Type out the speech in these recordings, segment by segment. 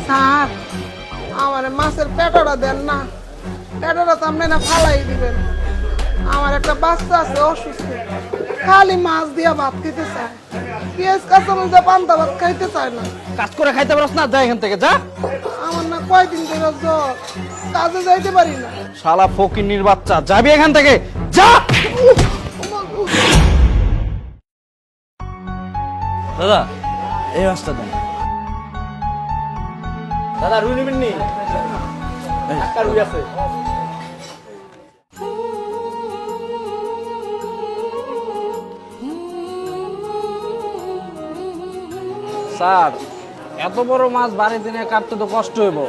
Sir আমার মাছের পেটোটা দেন না, পেটোটা তো আপনি না ফালাই দিবেন। আমার একটা বাচ্চা আছে অসুস্থ, খালি মাছ দিয়া ভাত খেতে চায়, পেঁয়াজ কাঁচামরিচ পান্তা ভাত খাইতে চায় না। কাজ করে খাইতে পারছ না, যা এখান থেকে যা। আমার না কয়দিন ধরে জ্বর, কাজে যাইতে পারি না। শালা ফকিন্নির বাচ্চা, যাবি এখান থেকে যা। দাদা এই মাছটা দেন। দাদা রুই নেবেন নি? একটা রুই আছে। স্যার এত বড় মাছ বাড়িতে নিয়ে কাটতে তো কষ্ট হইব,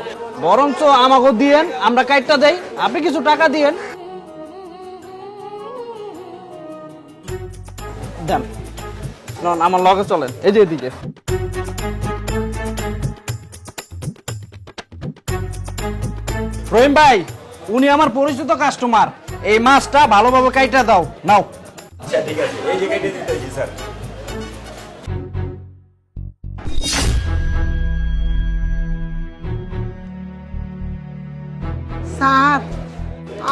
বরঞ্চ আমাকে দিয়েন, আমরা কাইটটা দেই, আপনি কিছু টাকা দিয়েন। দেন নন, আমার লগে চলেন, এই যে এদিকে। রহিম ভাই, উনি আমার পরিচিত কাস্টমার, এই মাছটা ভালোভাবে কাইটা দাও, নাও। আচ্ছা ঠিক আছে, এই যে কেটে দিতেছি স্যার। স্যার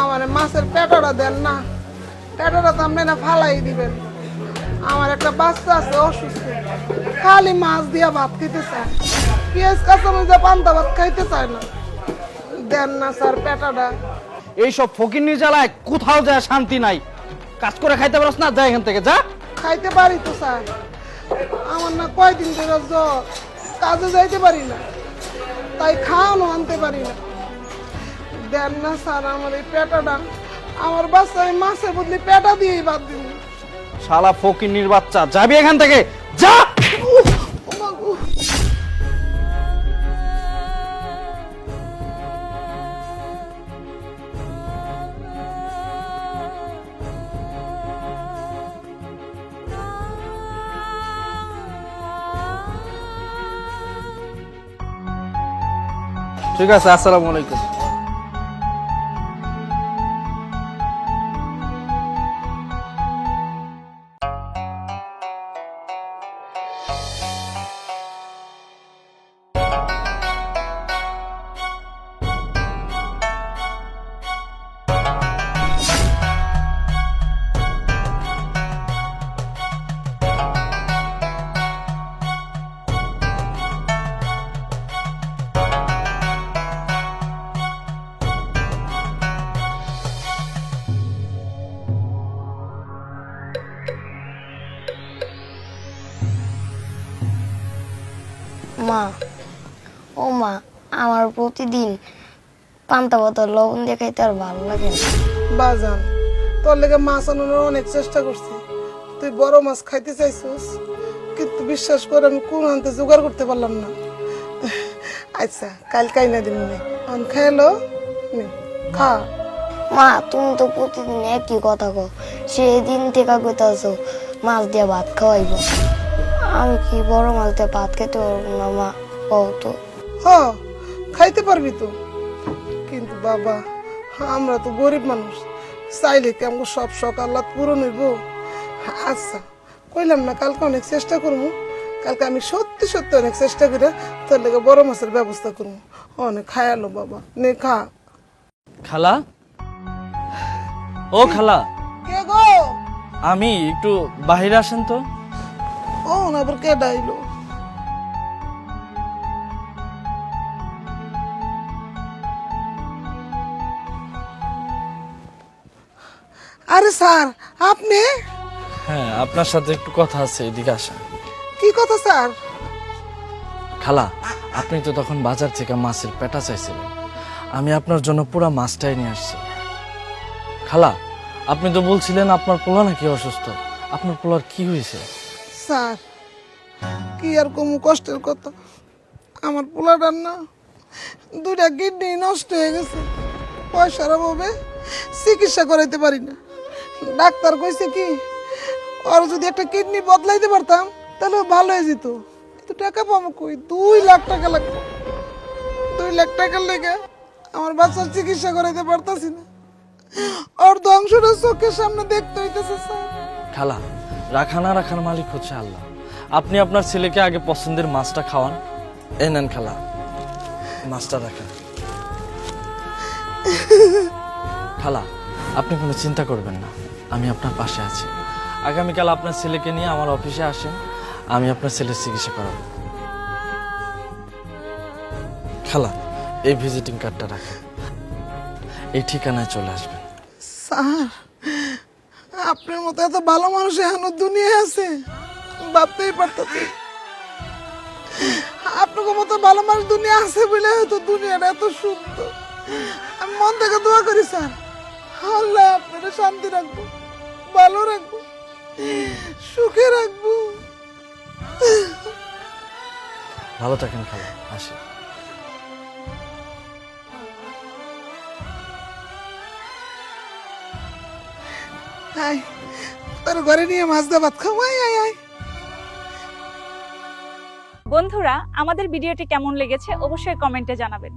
আমার মাছের পেটোটা দেন না, পেটোটা তো আপনি না ফালাই দিবেন। আমার একটা বাচ্চা আছে অসুস্থ, খালি মাছ দিয়া ভাত খেতে চায়, পেঁয়াজ কাঁচামরিচ পান্তা ভাত খাইতে চায় না। দেন না স্যার পেটোটা। এইসব ফকিন্নি জ্বালায় কোথাও যায় শান্তি নাই, কাজ করে খাইতে পারছ না, যা এখান থেকে যা। খাইতে পারি তো স্যার, আমার না কয়দিন ধরে জ্বর, কাজে যাইতে পারি না, তাই খাওয়ানো আনতে পারি না। দেন না স্যার আমার এই পেটাটা, আমার বাচ্চা এই মাছের বদলে পেটা দিয়েই বাদ দিন। শালা ফকিন্নির বাচ্চা, যাবি এখান থেকে যা। ঠিক আছে, আসসালামু আলাইকুম। মা, ও মা, আমার প্রতিদিন পান্তা ভাত লবণ দিয়ে খাইতে আর ভালো লাগে না। বাজান তোর লেগে মাছ আনানোর অনেক চেষ্টা করছি, তুই বড় মাছ খাইতে চাইছিস, কিন্তু বিশ্বাস করে আমি কোন আনতে জোগাড় করতে পারলাম না। আচ্ছা কাল কাইনা দিন খাইলো খা। মা তুমি তো প্রতিদিন একই কথা কও, সেদিন থেকে কইতাছো মাছ দিয়ে ভাত খাওয়াইব। আমি কি বড় মাছ দিয়ে ভাত খেতে পারবো না মা? কও তো। হ্যাঁ খাইতে পারবি তো, কিন্তু বাবা আমরা তো গরিব মানুষ, চাইলে কি আমাকে সব শখ আল্লাহ পূরণ হইব? আচ্ছা কইলাম না কালকে অনেক চেষ্টা করবো, কালকে আমি সত্যি সত্যি অনেক চেষ্টা করে তোর লেগে বড় মাছের ব্যবস্থা করবো। অনেক খায়ালো বাবা, নে খা। খালা, ও খালা, কে গো? আমি একটু বাহিরে আসেন তো। ও না আবার কে ডাইলো? আরে স্যার আপনি? হ্যাঁ, আপনার সাথে একটু কথা আছে, এদিকে আসেন। কি কথা স্যার? খালা, আপনি তো তখন বাজার থেকে মাছের পেটা চাইছিলেন, আমি আপনার জন্য পুরো মাছটাই নিয়ে আসছি। খালা, আপনি তো বলছিলেন আপনার পোলা নাকি অসুস্থ, আপনার পোলার কি হয়েছে? স্যার কি আর কম কষ্টের কথা, আমার পোলাটার না দুইটা কিডনি নষ্ট হয়ে গেছে, পয়সার অভাবে চিকিৎসা করাইতে পারি না। ডাক্তার কইছে কি আর যদি একটা কিডনি বদলাইতে পারতাম তাহলে ভালো হয়ে যেত, কিন্তু টাকা পাবো কই? 2 লাখ টাকা লাগবে। 2 লাখ টাকার লেগে আমার বাচ্চার চিকিৎসা করাইতে পারতাছি না, ওর ধ্বংসটা চোখের সামনে দেখতে হইতেছে স্যার। খালা, রাখা না রাখার মালিক হচ্ছে আল্লাহ, আপনি আপনার ছেলেকে আগে পছন্দের মাছটা খাওয়ান। এই নেন খালা। মাছটা রাখেন। খালা, আপনি কোনো চিন্তা করবেন না, আমি আপনার পাশে আছি। আগামীকাল আপনার ছেলেকে নিয়ে আমার অফিসে আসেন, আমি আপনার ছেলের চিকিৎসা করাবো। খালা, এই ভিজিটিং কার্ডটা রাখেন, এই ঠিকানায় চলে আসবেন। স্যার, আপনার মতো এত ভালো মানুষ এখনো দুনিয়ায় আছে ভাবতেই পারতেছি। আপনার মতো ভালো মানুষ দুনিয়া আছে বলে হয়তো দুনিয়াটা এত সুন্দর। আমি মন থেকে দোয়া করি স্যার, আল্লাহ আপনারা শান্তি রাখবো, ভালো রাখবো, সুখে রাখবো। ভালো থাকেন খালা, আসি। আয়, তোর ঘরে নিয়ে মাছ দিয়ে ভাত খাবো। আয় আয় আয়। বন্ধুরা, আমাদের ভিডিওটি কেমন লেগেছে অবশ্যই কমেন্টে জানাবেন।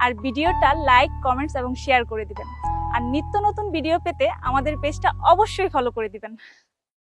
আর ভিডিওটা লাইক, কমেন্টস এবং শেয়ার করে দিবেন। আর নিত্য নতুন ভিডিও পেতে আমাদের পেজটা অবশ্যই ফলো করে দিবেন।